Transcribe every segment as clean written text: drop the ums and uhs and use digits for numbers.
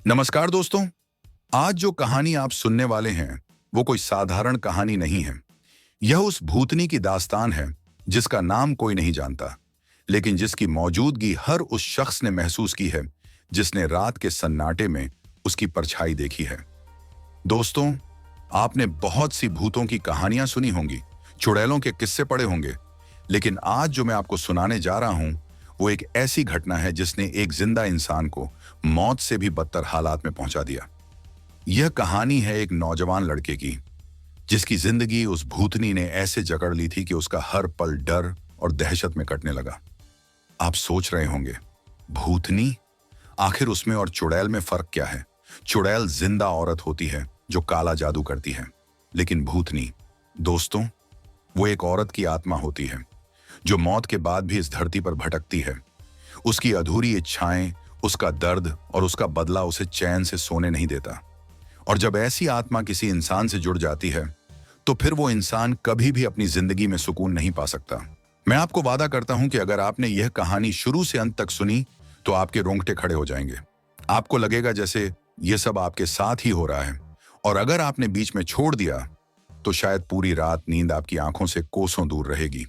नमस्कार दोस्तों। आज जो कहानी आप सुनने वाले हैं वो कोई साधारण कहानी नहीं है। यह उस भूतनी की दास्तान है जिसका नाम कोई नहीं जानता, लेकिन जिसकी मौजूदगी हर उस शख्स ने महसूस की है जिसने रात के सन्नाटे में उसकी परछाई देखी है। दोस्तों, आपने बहुत सी भूतों की कहानियां सुनी होंगी, चुड़ैलों के किस्से पढ़े होंगे, लेकिन आज जो मैं आपको सुनाने जा रहा हूं वो एक ऐसी घटना है जिसने एक जिंदा इंसान को मौत से भी बदतर हालात में पहुंचा दिया। यह कहानी है एक नौजवान लड़के की जिसकी जिंदगी उस भूतनी ने ऐसे जकड़ ली थी कि उसका हर पल डर और दहशत में कटने लगा। आप सोच रहे होंगे, भूतनी, आखिर उसमें और चुड़ैल में फर्क क्या है? चुड़ैल जिंदा औरत होती है जो काला जादू करती है, लेकिन भूतनी, दोस्तों, वो एक औरत की आत्मा होती है जो मौत के बाद भी इस धरती पर भटकती है। उसकी अधूरी इच्छाएं, उसका दर्द और उसका बदला उसे चैन से सोने नहीं देता। और जब ऐसी आत्मा किसी इंसान से जुड़ जाती है तो फिर वो इंसान कभी भी अपनी जिंदगी में सुकून नहीं पा सकता। मैं आपको वादा करता हूं कि अगर आपने यह कहानी शुरू से अंत तक सुनी तो आपके रोंगटे खड़े हो जाएंगे। आपको लगेगा जैसे यह सब आपके साथ ही हो रहा है, और अगर आपने बीच में छोड़ दिया तो शायद पूरी रात नींद आपकी आंखों से कोसों दूर रहेगी।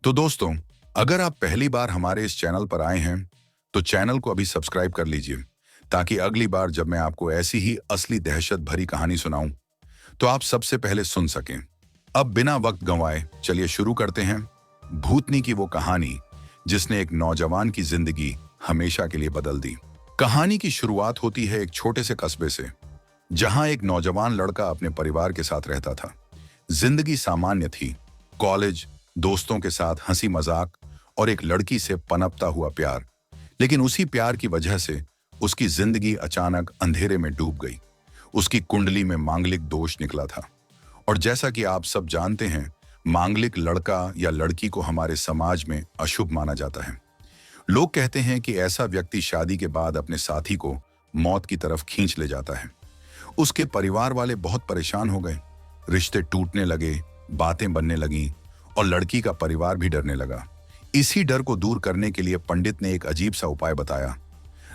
तो दोस्तों, अगर आप पहली बार हमारे इस चैनल पर आए हैं तो चैनल को अभी सब्सक्राइब कर लीजिए, ताकि अगली बार जब मैं आपको ऐसी ही असली दहशत भरी कहानी सुनाऊं तो आप सबसे पहले सुन सकें। अब बिना वक्त गंवाए चलिए शुरू करते हैं भूतनी की वो कहानी जिसने एक नौजवान की जिंदगी हमेशा के लिए बदल दी। कहानी की शुरुआत होती है एक छोटे से कस्बे से, जहां एक नौजवान लड़का अपने परिवार के साथ रहता था। जिंदगी सामान्य थी, कॉलेज, दोस्तों के साथ हंसी मजाक और एक लड़की से पनपता हुआ प्यार। लेकिन उसी प्यार की वजह से उसकी जिंदगी अचानक अंधेरे में डूब गई। उसकी कुंडली में मांगलिक दोष निकला था, और जैसा कि आप सब जानते हैं, मांगलिक लड़का या लड़की को हमारे समाज में अशुभ माना जाता है। लोग कहते हैं कि ऐसा व्यक्ति शादी के बाद अपने साथी को मौत की तरफ खींच ले जाता है। उसके परिवार वाले बहुत परेशान हो गए, रिश्ते टूटने लगे, बातें बनने लगी और लड़की का परिवार भी डरने लगा। इसी डर को दूर करने के लिए पंडित ने एक अजीब सा उपाय बताया।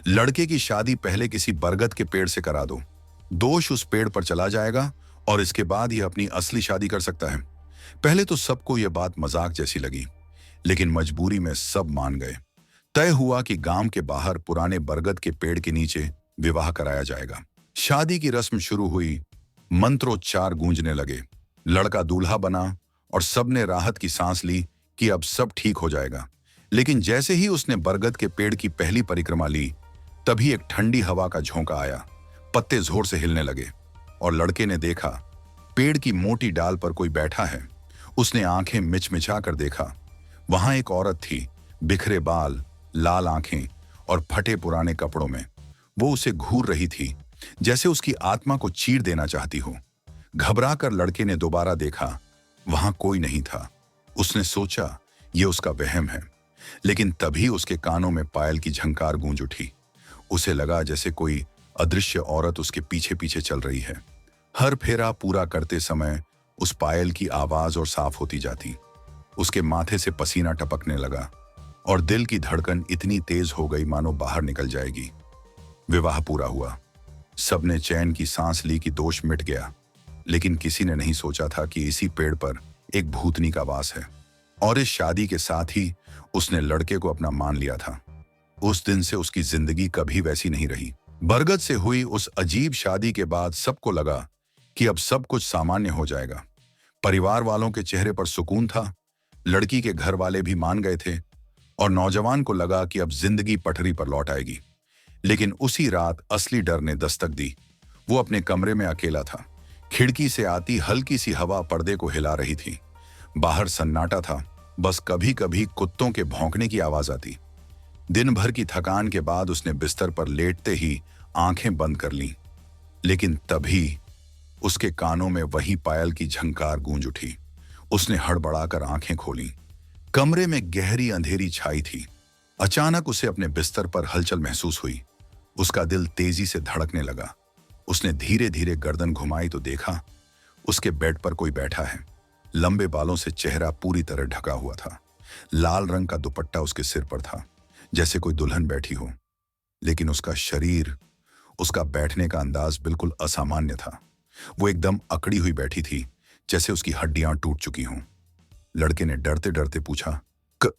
लड़के की शादी पहले किसी बरगद के पेड़ से करा दो, दोष उस पेड़ पर चला जाएगा और इसके बाद यह अपनी असली शादी कर सकता है। पहले तो सबको यह बात मजाक जैसी लगी, लेकिन मजबूरी में सब मान गए। तय हुआ कि गांव के बाहर पुराने बरगद के पेड़ के नीचे विवाह कराया जाएगा। शादी की रस्म शुरू हुई, मंत्रोच्चार गूंजने लगे, लड़का दूल्हा बना और सबने राहत की सांस ली कि अब सब ठीक हो जाएगा। लेकिन जैसे ही उसने बरगद के पेड़ की पहली परिक्रमा ली, तभी एक ठंडी हवा का झोंका आया, पत्ते जोर से हिलने लगे और लड़के ने देखा पेड़ की मोटी डाल पर कोई बैठा है। उसने आंखें मिचमिचा कर देखा, वहां एक औरत थी, बिखरे बाल, लाल आंखें और फटे पुराने कपड़ों में। वो उसे घूर रही थी, जैसे उसकी आत्मा को चीर देना चाहती हो। घबराकर लड़के ने दोबारा देखा, वहां कोई नहीं था। उसने सोचा ये उसका वहम है, लेकिन तभी उसके कानों में पायल की झंकार गूंज उठी। उसे लगा जैसे कोई अदृश्य औरत उसके पीछे पीछे चल रही है। हर फेरा पूरा करते समय उस पायल की आवाज और साफ होती जाती। उसके माथे से पसीना टपकने लगा और दिल की धड़कन इतनी तेज हो गई मानो बाहर निकल जाएगी। विवाह पूरा हुआ, सबने चैन की सांस ली कि दोष मिट गया, लेकिन किसी ने नहीं सोचा था कि इसी पेड़ पर एक भूतनी का वास है। और इस शादी के साथ ही उसने लड़के को अपना मान लिया था। उस दिन से उसकी जिंदगी कभी वैसी नहीं रही। बरगद से हुई उस अजीब शादी के बाद सबको लगा कि अब सब कुछ सामान्य हो जाएगा। परिवार वालों के चेहरे पर सुकून था, लड़की के घर वाले भी मान गए थे और नौजवान को लगा कि अब जिंदगी पटरी पर लौट आएगी। लेकिन उसी रात असली डर ने दस्तक दी। वो अपने कमरे में अकेला था। खिड़की से आती हल्की सी हवा पर्दे को हिला रही थी। बाहर सन्नाटा था, बस कभी कभी कुत्तों के भौंकने की आवाज आती। दिन भर की थकान के बाद उसने बिस्तर पर लेटते ही आंखें बंद कर लीं, लेकिन तभी उसके कानों में वही पायल की झंकार गूंज उठी। उसने हड़बड़ाकर आंखें खोलीं। कमरे में गहरी अंधेरी छाई थी। अचानक उसे अपने बिस्तर पर हलचल महसूस हुई। उसका दिल तेजी से धड़कने लगा। उसने धीरे धीरे गर्दन घुमाई तो देखा उसके बेड पर कोई बैठा है। लंबे बालों से चेहरा पूरी तरह ढका हुआ था। लाल रंग का दुपट्टा उसके सिर पर था, जैसे कोई दुल्हन बैठी हो। लेकिन उसका शरीर, उसका बैठने का अंदाज बिल्कुल असामान्य था। वो एकदम अकड़ी हुई बैठी थी, जैसे उसकी हड्डियां टूट चुकी हों। लड़के ने डरते डरते पूछा, "क-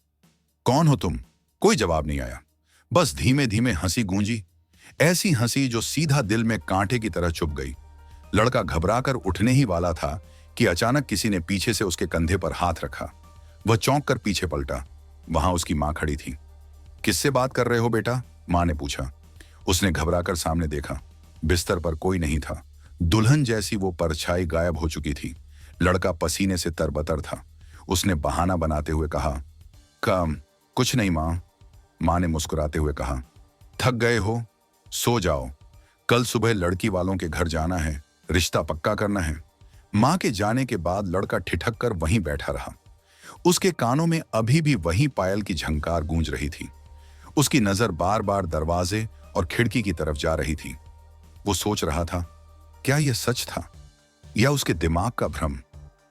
कौन हो तुम?" कोई जवाब नहीं आया। बस धीमे धीमे हंसी गूंजी, ऐसी हंसी जो सीधा दिल में कांटे की तरह चुभ गई। लड़का घबराकर उठने ही वाला था कि अचानक किसी ने पीछे से उसके कंधे पर हाथ रखा। वह चौंक कर पीछे पलटा। वहां उसकी मां खड़ी थी। "किससे बात कर रहे हो बेटा?" मां ने पूछा। उसने घबराकर सामने देखा। बिस्तर पर कोई नहीं था। दुल्हन जैसी वो परछाई गायब हो चुकी थी। लड़का पसीने से तरबतर था। उसने बहाना बनाते हुए कहा, "कम कुछ नहीं मां।" मां ने मुस्कुराते हुए कहा, "थक गए हो? सो जाओ। कल सुबह लड़की वालों के घर जाना है, रिश्ता पक्का करना है।" मां के जाने के बाद लड़का ठिठक कर वहीं बैठा रहा। उसके कानों में अभी भी वही पायल की झंकार गूंज रही थी। उसकी नजर बार बार दरवाजे और खिड़की की तरफ जा रही थी। वो सोच रहा था, क्या यह सच था या उसके दिमाग का भ्रम?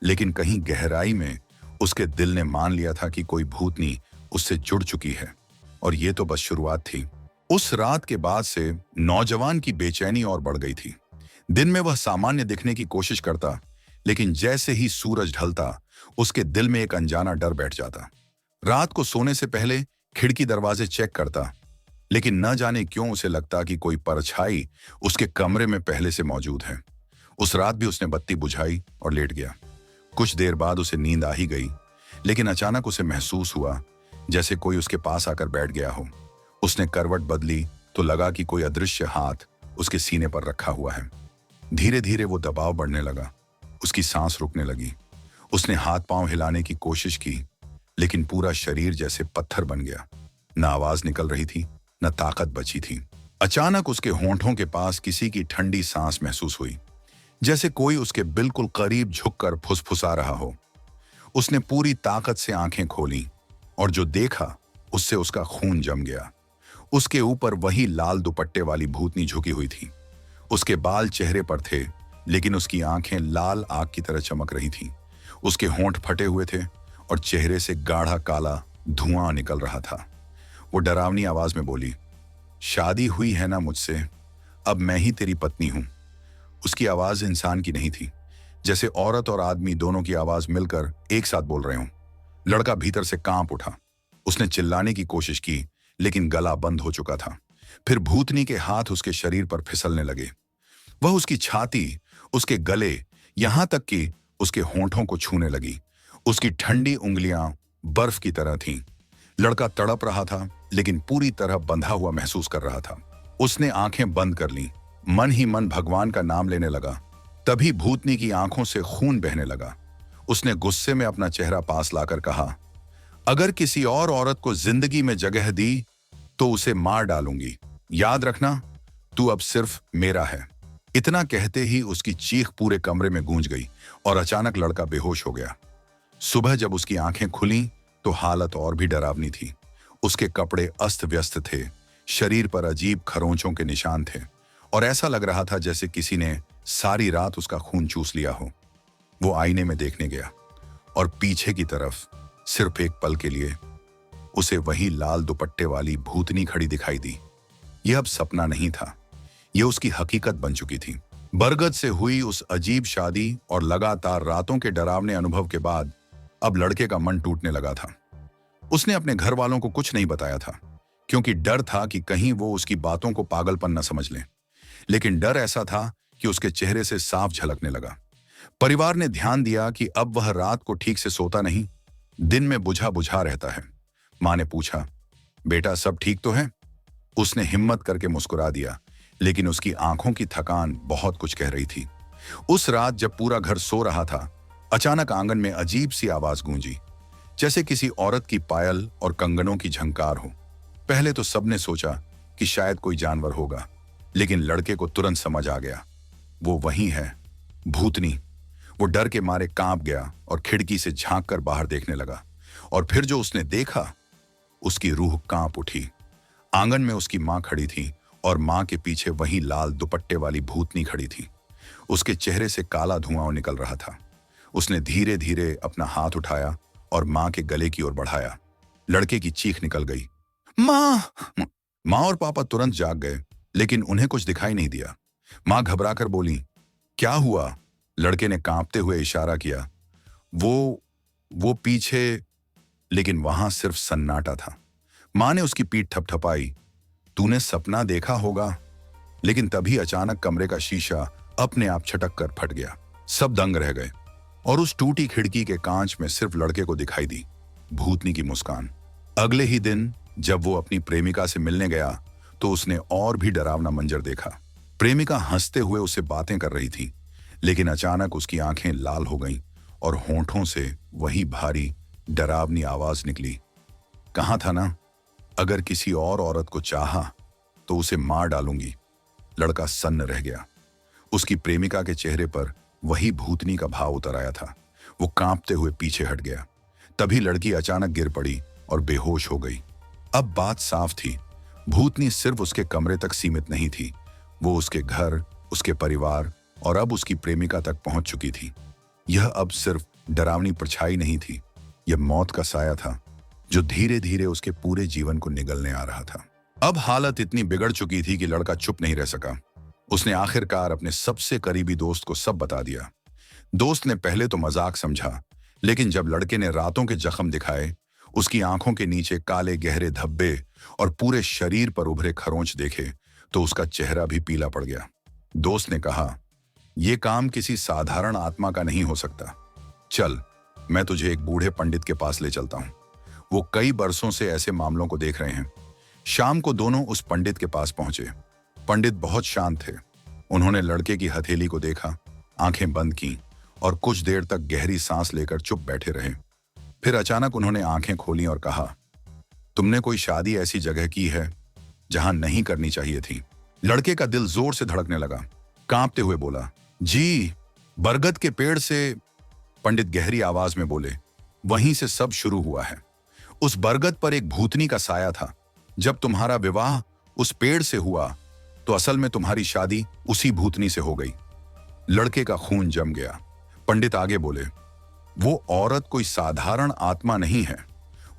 लेकिन कहीं गहराई में उसके दिल ने मान लिया था कि कोई भूतनी उससे जुड़ चुकी है, और ये तो बस शुरुआत थी। उस रात के बाद से नौजवान की बेचैनी और बढ़ गई थी। दिन में वह सामान्य दिखने की कोशिश करता, लेकिन जैसे ही सूरज ढलता, उसके दिल में एक अनजाना डर बैठ जाता। रात को सोने से पहले खिड़की दरवाजे चेक करता, लेकिन न जाने क्यों उसे लगता कि कोई परछाई उसके कमरे में पहले से मौजूद है। उस रात भी उसने बत्ती बुझाई और लेट गया। कुछ देर बाद उसे नींद आ ही गई, लेकिन अचानक उसे महसूस हुआ जैसे कोई उसके पास आकर बैठ गया हो। उसने करवट बदली तो लगा कि कोई अदृश्य हाथ उसके सीने पर रखा हुआ है। धीरे धीरे वो दबाव बढ़ने लगा। उसकी सांस रुकने लगी। उसने हाथ पांव हिलाने की कोशिश की, लेकिन पूरा शरीर जैसे पत्थर बन गया। न आवाज निकल रही थी, न ताकत बची थी। अचानक उसके होंठों के पास किसी की ठंडी सांस महसूस हुई, जैसे कोई उसके बिल्कुल करीब झुककर फुसफुसा रहा हो। उसने पूरी ताकत से आंखें खोली, और जो देखा उससे उसका खून जम गया। उसके ऊपर वही लाल दुपट्टे वाली भूतनी झुकी हुई थी। उसके बाल चेहरे पर थे, लेकिन उसकी आंखें लाल आग की तरह चमक रही थीं। उसके होंठ फटे हुए थे और चेहरे से गाढ़ा काला धुआं निकल रहा था। वो डरावनी आवाज में बोली, "शादी हुई है ना मुझसे? अब मैं ही तेरी पत्नी हूं।" उसकी आवाज इंसान की नहीं थी, जैसे औरत और आदमी दोनों की आवाज मिलकर एक साथ बोल रहे हों। लड़का भीतर से कांप उठा। उसने चिल्लाने की कोशिश की, लेकिन गला बंद हो चुका था। फिर भूतनी के हाथ उसके शरीर पर फिसलने लगे। वह उसकी छाती, उसके गले, यहां तक कि उसके होंठों को छूने लगी। उसकी ठंडी उंगलियां बर्फ की तरह थीं। लड़का तड़प रहा था, लेकिन पूरी तरह बंधा हुआ महसूस कर रहा था। उसने आंखें बंद कर लीं, मन ही मन भगवान का नाम लेने लगा। तभी भूतनी की आंखों से खून बहने लगा। उसने गुस्से में अपना चेहरा पास लाकर कहा, "अगर किसी और औरत को जिंदगी में जगह दी तो उसे मार डालूंगी। याद रखना, तू अब सिर्फ मेरा है।" इतना कहते ही उसकी चीख पूरे कमरे में गूंज गई और अचानक लड़का बेहोश हो गया। सुबह जब उसकी आंखें खुलीं तो हालत और भी डरावनी थी। उसके कपड़े अस्त व्यस्त थे, शरीर पर अजीब खरोंचों के निशान थे, और ऐसा लग रहा था जैसे किसी ने सारी रात उसका खून चूस लिया हो। वो आईने में देखने गया, और पीछे की तरफ सिर्फ एक पल के लिए उसे वही लाल दुपट्टे वाली भूतनी खड़ी दिखाई दी। यह अब सपना नहीं था, यह उसकी हकीकत बन चुकी थी। बरगद से हुई उस अजीब शादी और लगातार रातों के डरावने अनुभव के बाद अब लड़के का मन टूटने लगा था। उसने अपने घर वालों को कुछ नहीं बताया था, क्योंकि डर था कि कहीं वो उसकी बातों को पागलपन न समझ लें। लेकिन डर ऐसा था कि उसके चेहरे से साफ झलकने लगा। परिवार ने ध्यान दिया कि अब वह रात को ठीक से सोता नहीं, दिन में बुझा बुझा रहता है। मां ने पूछा, "बेटा सब ठीक तो है?" उसने हिम्मत करके मुस्कुरा दिया, लेकिन उसकी आंखों की थकान बहुत कुछ कह रही थी। उस रात जब पूरा घर सो रहा था, अचानक आंगन में अजीब सी आवाज गूंजी, जैसे किसी औरत की पायल और कंगनों की झंकार हो। पहले तो सबने सोचा कि शायद कोई जानवर होगा, लेकिन लड़के को तुरंत समझ आ गया, वो वही है, भूतनी। वो डर के मारे कांप गया और खिड़की से झांक कर बाहर देखने लगा, और फिर जो उसने देखा, उसकी रूह कांप उठी। आंगन में उसकी मां खड़ी थी, और मां के पीछे वही लाल दुपट्टे वाली भूतनी खड़ी थी। उसके चेहरे से काला धुआं निकल रहा था। उसने धीरे धीरे अपना हाथ उठाया और मां के गले की ओर बढ़ाया। लड़के की चीख निकल गई, "मां!" मां और पापा तुरंत जाग गए, लेकिन उन्हें कुछ दिखाई नहीं दिया। मां घबराकर बोली, क्या हुआ? लड़के ने कांपते हुए इशारा किया। वो पीछे। लेकिन वहां सिर्फ सन्नाटा था। मां ने उसकी पीठ थपथपाई। तूने सपना देखा होगा। लेकिन तभी अचानक कमरे का शीशा अपने आप छटक कर फट गया। सब दंग रह गए और उस टूटी खिड़की के कांच में सिर्फ लड़के को दिखाई दी भूतनी की मुस्कान। अगले ही दिन जब वो अपनी प्रेमिका से मिलने गया तो उसने और भी डरावना मंजर देखा। प्रेमिका हंसते हुए उससे बातें कर रही थी, लेकिन अचानक उसकी आंखें लाल हो गईं और होंठों से वही भारी डरावनी आवाज निकली, कहा था ना, अगर किसी और औरत को चाहा तो उसे मार डालूंगी। लड़का सन्न रह गया। उसकी प्रेमिका के चेहरे पर वही भूतनी का भाव उतर आया था। वो कांपते हुए पीछे हट गया। तभी लड़की अचानक गिर पड़ी और बेहोश हो गई। अब बात साफ थी, भूतनी सिर्फ उसके कमरे तक सीमित नहीं थी, वो उसके घर, उसके परिवार और अब उसकी प्रेमिका तक पहुंच चुकी थी। यह अब सिर्फ डरावनी परछाई नहीं थी, यह मौत का साया था जो धीरे धीरे उसके पूरे जीवन को निगलने आ रहा था। अब हालत इतनी बिगड़ चुकी थी कि लड़का चुप नहीं रह सका। उसने आखिरकार अपने सबसे करीबी दोस्त को सब बता दिया। दोस्त ने पहले तो मजाक समझा, लेकिन जब लड़के ने रातों के जख्म दिखाए, उसकी आंखों के नीचे काले गहरे धब्बे और पूरे शरीर पर उभरे खरोंच देखे, तो उसका चेहरा भी पीला पड़ गया। दोस्त ने कहा, यह काम किसी साधारण आत्मा का नहीं हो सकता। चल, मैं तुझे एक बूढ़े पंडित के पास ले चलता हूं। वो कई बरसों से ऐसे मामलों को देख रहे हैं। शाम को दोनों उस पंडित के पास पहुंचे। पंडित बहुत शांत थे। उन्होंने लड़के की हथेली को देखा, आंखें बंद की और कुछ देर तक गहरी सांस लेकर चुप बैठे रहे। फिर अचानक उन्होंने आंखें खोली और कहा, तुमने कोई शादी ऐसी जगह की है जहां नहीं करनी चाहिए थी? लड़के का दिल जोर से धड़कने लगा। कांपते हुए बोला, जी, बरगद के पेड़ से। पंडित गहरी आवाज में बोले, वहीं से सब शुरू हुआ है। उस बरगद पर एक भूतनी का साया था। जब तुम्हारा विवाह उस पेड़ से हुआ तो असल में तुम्हारी शादी उसी भूतनी से हो गई। लड़के का खून जम गया। पंडित आगे बोले, वो औरत कोई साधारण आत्मा नहीं है,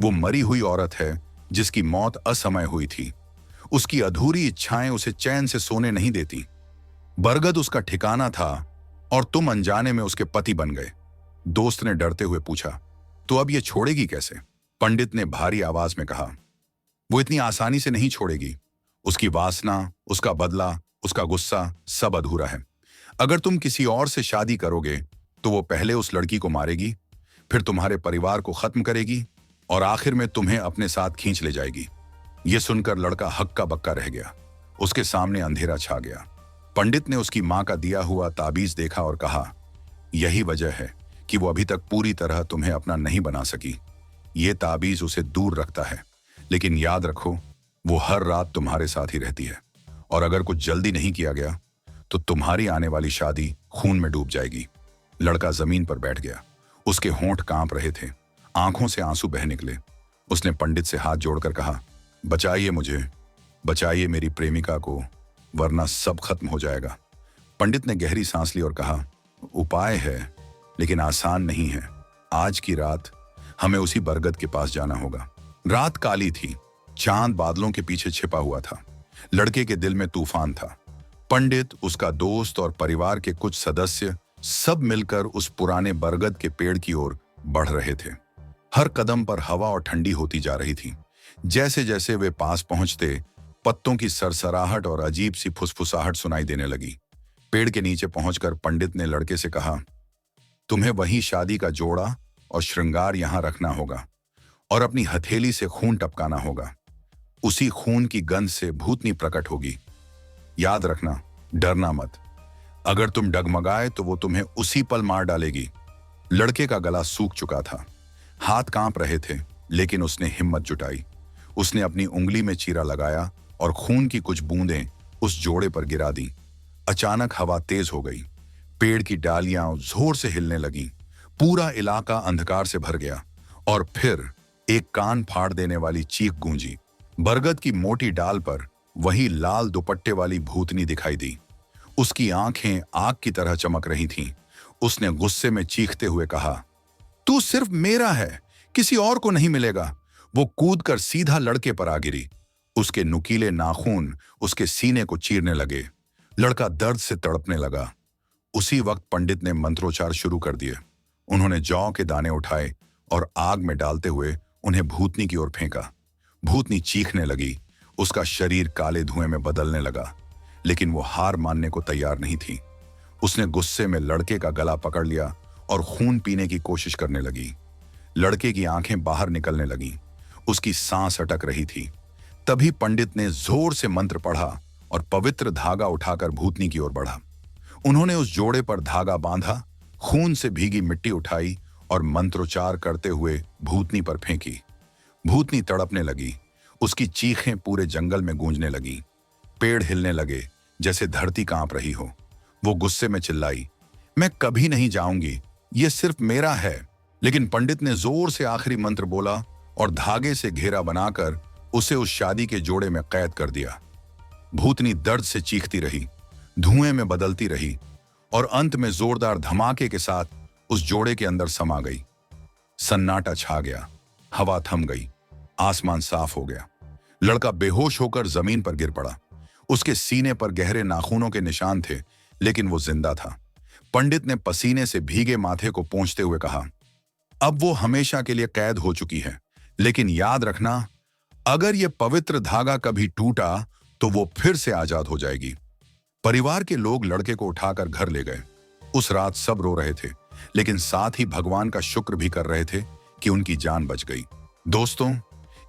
वो मरी हुई औरत है जिसकी मौत असमय हुई थी। उसकी अधूरी इच्छाएं उसे चैन से सोने नहीं देती। बरगद उसका ठिकाना था और तुम अनजाने में उसके पति बन गए। दोस्त ने डरते हुए पूछा, तो अब ये छोड़ेगी कैसे? पंडित ने भारी आवाज में कहा, वो इतनी आसानी से नहीं छोड़ेगी। उसकी वासना, उसका बदला, उसका गुस्सा सब अधूरा है। अगर तुम किसी और से शादी करोगे तो वो पहले उस लड़की को मारेगी, फिर तुम्हारे परिवार को खत्म करेगी और आखिर में तुम्हें अपने साथ खींच ले जाएगी। यह सुनकर लड़का हक्का बक्का रह गया। उसके सामने अंधेरा छा गया। पंडित ने उसकी मां का दिया हुआ ताबीज देखा और कहा, यही वजह है कि वो अभी तक पूरी तरह तुम्हें अपना नहीं बना सकी। ये ताबीज उसे दूर रखता है, लेकिन याद रखो, वो हर रात तुम्हारे साथ ही रहती है और अगर कुछ जल्दी नहीं किया गया तो तुम्हारी आने वाली शादी खून में डूब जाएगी। लड़का जमीन पर बैठ गया। उसके होंठ कांप रहे थे, आंखों से आंसू बह निकले। उसने पंडित से हाथ जोड़कर कहा, बचाइए मुझे, बचाइए मेरी प्रेमिका को, वरना सब खत्म हो जाएगा। पंडित ने गहरी सांस ली और कहा, उपाय है, लेकिन आसान नहीं है। आज की रात हमें उसी बरगद के पास जाना होगा। रात काली थी, चांद बादलों के पीछे छिपा हुआ था। लड़के के दिल में तूफान था। पंडित, उसका दोस्त और परिवार के कुछ सदस्य सब मिलकर उस पुराने बरगद के पेड़ की ओर बढ़ रहे थे। हर कदम पर हवा और ठंडी होती जा रही थी। जैसे जैसे वे पास पहुंचते, पत्तों की सरसराहट और अजीब सी फुसफुसाहट सुनाई देने लगी। पेड़ के नीचे पहुंचकर पंडित ने लड़के से कहा, तुम्हें वही शादी का जोड़ा और श्रृंगार यहां रखना होगा और अपनी हथेली से खून टपकाना होगा। उसी खून की गंध से भूतनी प्रकट होगी। याद रखना, डरना मत। अगर तुम डगमगाए तो वो तुम्हें उसी पल मार डालेगी। लड़के का गला सूख चुका था, हाथ कांप रहे थे, लेकिन उसने हिम्मत जुटाई। उसने अपनी उंगली में चीरा लगाया और खून की कुछ बूंदें उस जोड़े पर गिरा दी। अचानक हवा तेज हो गई। पेड़ की डालियां जोर से हिलने लगीं। पूरा इलाका अंधकार से भर गया और फिर एक कान फाड़ देने वाली चीख गूंजी। बरगद की मोटी डाल पर वही लाल दुपट्टे वाली भूतनी दिखाई दी। उसकी आंखें आग की तरह चमक रही थीं। उसने गुस्से में चीखते हुए कहा, तू सिर्फ मेरा है, किसी और को नहीं मिलेगा। वो कूदकर सीधा लड़के पर आ गिरी। उसके नुकीले नाखून उसके सीने को चीरने लगे। लड़का दर्द से तड़पने लगा। उसी वक्त पंडित ने मंत्रोच्चार शुरू कर दिए। उन्होंने जौ के दाने उठाए और आग में डालते हुए उन्हें भूतनी की ओर फेंका। भूतनी चीखने लगी। उसका शरीर काले धुएं में बदलने लगा, लेकिन वो हार मानने को तैयार नहीं थी। उसने गुस्से में लड़के का गला पकड़ लिया और खून पीने की कोशिश करने लगी। लड़के की आंखें बाहर निकलने लगीं। उसकी सांस अटक रही थी। तभी पंडित ने जोर से मंत्र पढ़ा और पवित्र धागा उठाकर भूतनी की ओर बढ़ा। उन्होंने उस जोड़े पर धागा बांधा, खून से भीगी मिट्टी उठाई और मंत्रोच्चार करते हुए भूतनी पर फेंकी। भूतनी तड़पने लगी। उसकी चीखें पूरे जंगल में गूंजने लगी। पेड़ हिलने लगे जैसे धरती कांप रही हो। वो गुस्से में चिल्लाई, मैं कभी नहीं जाऊंगी, ये सिर्फ मेरा है। लेकिन पंडित ने जोर से आखिरी मंत्र बोला और धागे से घेरा बनाकर उसे उस शादी के जोड़े में कैद कर दिया। भूतनी दर्द से चीखती रही, धुएं में बदलती रही और अंत में जोरदार धमाके के साथ उस जोड़े के अंदर समा गई। सन्नाटा छा गया। हवा थम गई। आसमान साफ हो गया। लड़का बेहोश होकर जमीन पर गिर पड़ा। उसके सीने पर गहरे नाखूनों के निशान थे, लेकिन वो जिंदा था। पंडित ने पसीने से भीगे माथे को पोंछते हुए कहा, अब वो हमेशा के लिए कैद हो चुकी है, लेकिन याद रखना, अगर ये पवित्र धागा कभी टूटा तो वो फिर से आजाद हो जाएगी। परिवार के लोग लड़के को उठाकर घर ले गए। उस रात सब रो रहे थे, लेकिन साथ ही भगवान का शुक्र भी कर रहे थे कि उनकी जान बच गई। दोस्तों,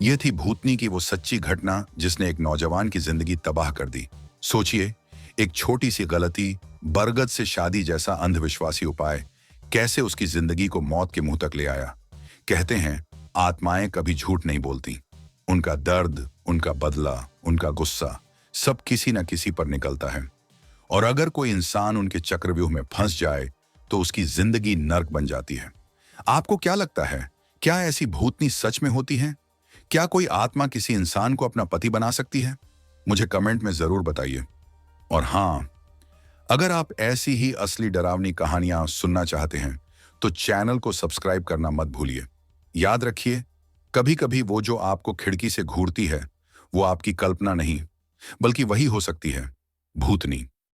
यह थी भूतनी की वो सच्ची घटना जिसने एक नौजवान की जिंदगी तबाह कर दी। सोचिए, एक छोटी सी गलती, बरगद से शादी जैसा अंधविश्वासी उपाय कैसे उसकी जिंदगी को मौत के मुंह तक ले आया। कहते हैं, आत्माएं कभी झूठ नहीं बोलती। उनका दर्द, उनका बदला, उनका गुस्सा सब किसी न किसी पर निकलता है। और अगर कोई इंसान उनके चक्रव्यूह में फंस जाए तो उसकी जिंदगी नर्क बन जाती है। आपको क्या लगता है, क्या ऐसी भूतनी सच में होती है? क्या कोई आत्मा किसी इंसान को अपना पति बना सकती है? मुझे कमेंट में जरूर बताइए। और हाँ, अगर आप ऐसी ही असली डरावनी कहानियां सुनना चाहते हैं तो चैनल को सब्सक्राइब करना मत भूलिए। याद रखिए, कभी कभी वो जो आपको खिड़की से घूरती है वो आपकी कल्पना नहीं, बल्कि वही हो सकती है, भूतनी।